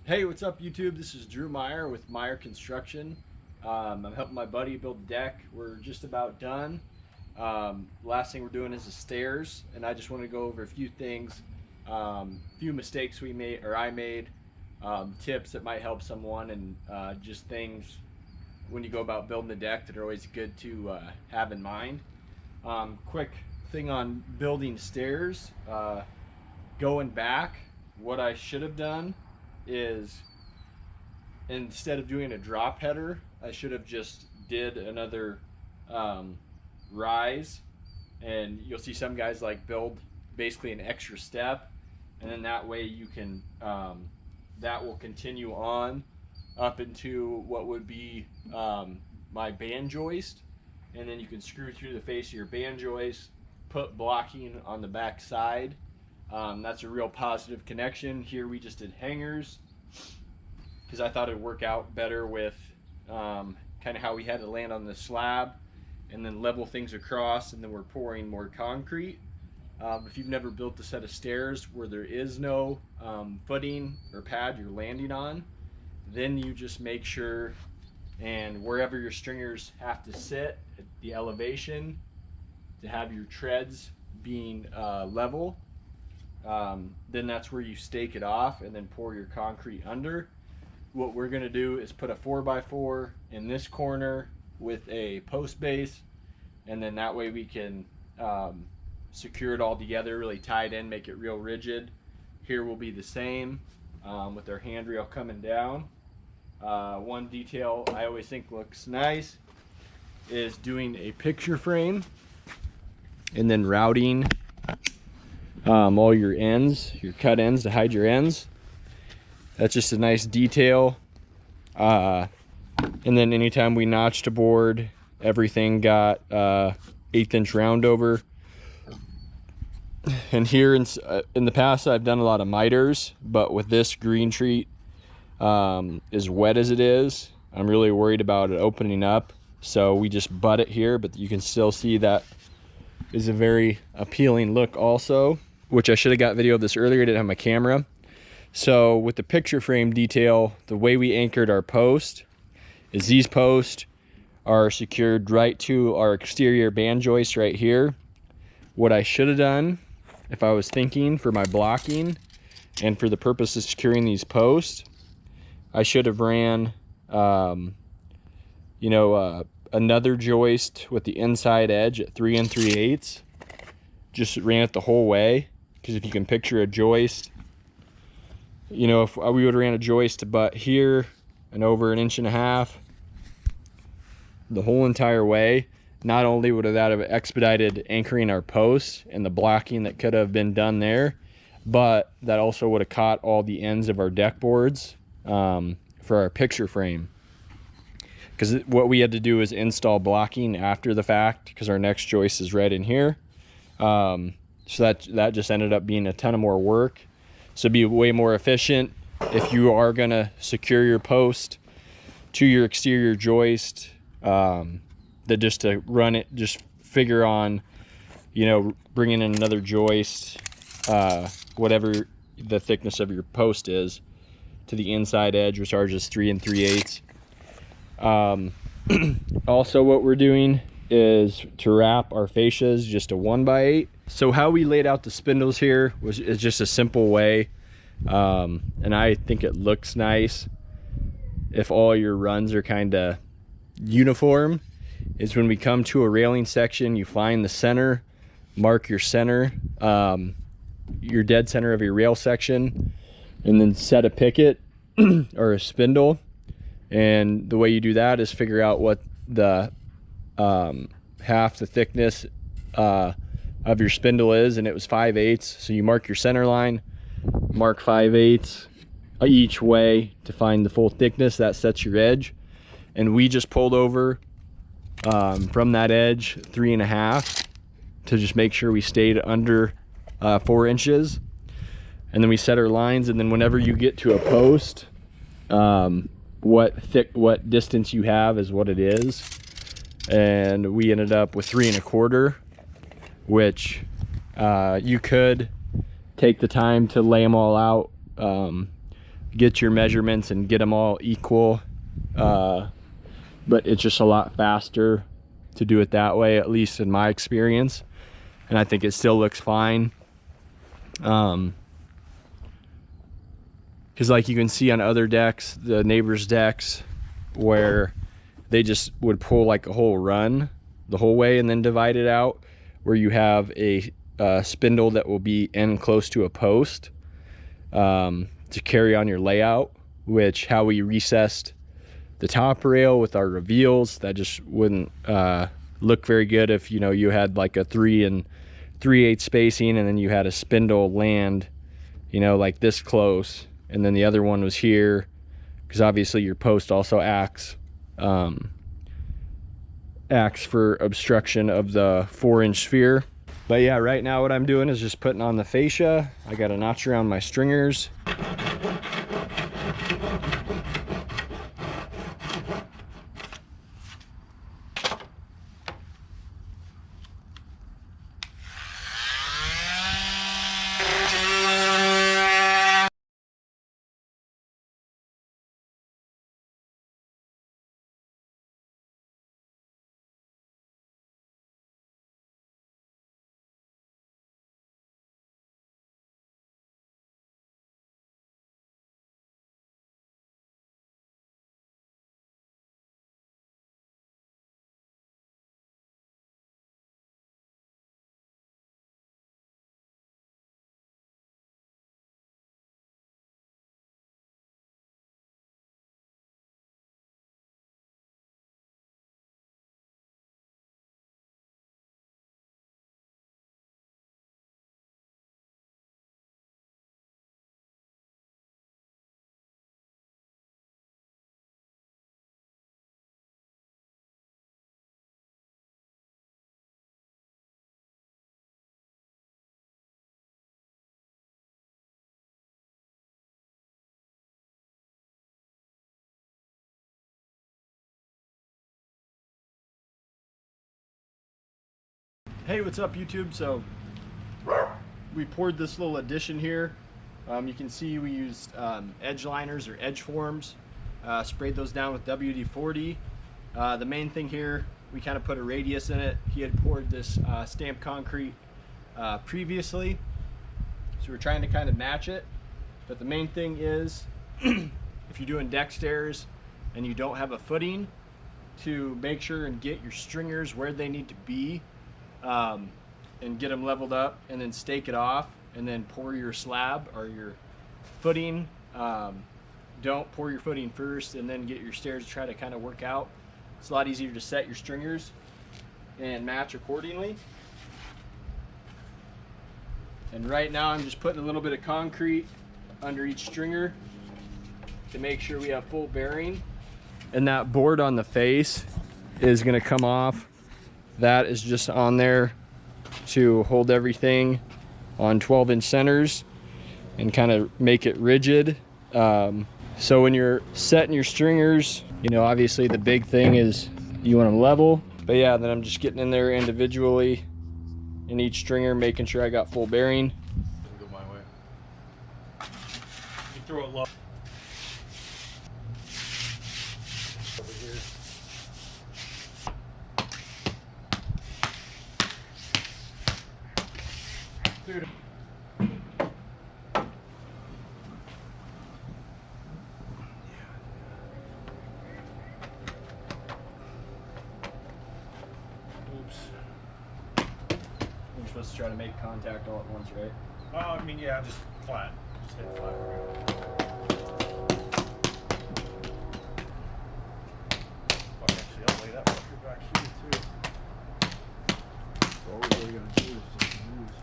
Hey, what's up YouTube? This is Drew Meyer with Meyer Construction. I'm helping my buddy build a deck. We're just about done. Last thing we're doing is the stairs, and I just want to go over a few things, few mistakes we made or I made, tips that might help someone, and just things when you go about building a deck that are always good to have in mind. Quick thing on building stairs, going back, what I should have done is, instead of doing a drop header, I should have just did another rise, and you'll see some guys like build basically an extra step, and then that way you can that will continue on up into what would be my band joist, and then you can screw through the face of your band joist, put blocking on the back side. That's a real positive connection. Here we just did hangers because I thought it'd work out better with kind of how we had to land on the slab and then level things across, and then we're pouring more concrete. If you've never built a set of stairs where there is no footing or pad you're landing on, then you just make sure, and wherever your stringers have to sit at the elevation, to have your treads being level. Then that's where you stake it off and then pour your concrete under. What we're going to do is put a 4x4 in this corner with a post base, and then that way we can secure it all together, really tie it in, make it real rigid. Here will be the same with our handrail coming down. One detail I always think looks nice is doing a picture frame and then routing all your ends, your cut ends, to hide your ends. That's just a nice detail. And then anytime we notched a board, everything got 1/8 inch round over. And here in the past I've done a lot of miters, but with this green treat as wet as it is, I'm really worried about it opening up, so we just butt it here. But you can still see that is a very appealing look also, which I should have got video of this earlier. I didn't have my camera. So with the picture frame detail, the way we anchored our post is these posts are secured right to our exterior band joist right here. What I should have done, if I was thinking for my blocking and for the purpose of securing these posts, I should have ran another joist with the inside edge at 3 3/8. Just ran it the whole way, because if you can picture a joist, if we would have ran a joist to butt here and over 1.5 inches the whole entire way, not only would that have expedited anchoring our posts and the blocking that could have been done there, but that also would have caught all the ends of our deck boards for our picture frame. Because what we had to do is install blocking after the fact, because our next joist is right in here. So that just ended up being a ton of more work. So it'd be way more efficient if you are gonna secure your post to your exterior joist, that just to run it, just figure on, bringing in another joist, whatever the thickness of your post is, to the inside edge, which are just 3 3/8. Also what we're doing is to wrap our fascias just a 1x8. So how we laid out the spindles here is just a simple way, and I think it looks nice if all your runs are kind of uniform. Is when we come to a railing section, you find the center, mark your center, your dead center of your rail section, and then set a picket or a spindle. And the way you do that is figure out what the half the thickness of your spindle is, and it was 5/8. So you mark your center line, mark 5/8 each way to find the full thickness. That sets your edge. And we just pulled over from that edge 3.5 to just make sure we stayed under 4 inches. And then we set our lines, and then whenever you get to a post, what distance you have is what it is. And we ended up with 3.25, which you could take the time to lay them all out get your measurements and get them all equal, but it's just a lot faster to do it that way, at least in my experience. And I think it still looks fine. Because like you can see on other decks, the neighbors' decks, where they just would pull like a whole run the whole way and then divide it out, where you have a spindle that will be in close to a post to carry on your layout, which how we recessed the top rail with our reveals, that just wouldn't look very good if, you know, you had like a 3 3/8 spacing and then you had a spindle land, you know, like this close, and then the other one was here, because obviously your post also acts for obstruction of the 4-inch sphere. But yeah, right now what I'm doing is just putting on the fascia. I got a notch around my stringers. Hey, what's up YouTube? So we poured this little addition here. You can see we used edge liners or edge forms, sprayed those down with WD-40. The main thing here, we kind of put a radius in it. He had poured this stamped concrete previously, so we're trying to kind of match it. But the main thing is, if you're doing deck stairs and you don't have a footing, to make sure and get your stringers where they need to be, and get them leveled up, and then stake it off, and then pour your slab or your footing. Don't pour your footing first and then get your stairs to try to kind of work out. It's a lot easier to set your stringers and match accordingly. And right now I'm just putting a little bit of concrete under each stringer to make sure we have full bearing. And that board on the face is going to come off. That is just on there to hold everything on 12-inch centers and kind of make it rigid. So when you're setting your stringers, you know, obviously the big thing is you want them level. But yeah, then I'm just getting in there individually in each stringer, making sure I got full bearing. Go my way. You throw it low. Over here. Dude. You're supposed to try to make contact all at once, right? I mean, yeah, just flat. Just hit flat. Fuck, actually, I'll lay that fucker back here, too. All we're really gonna do is just use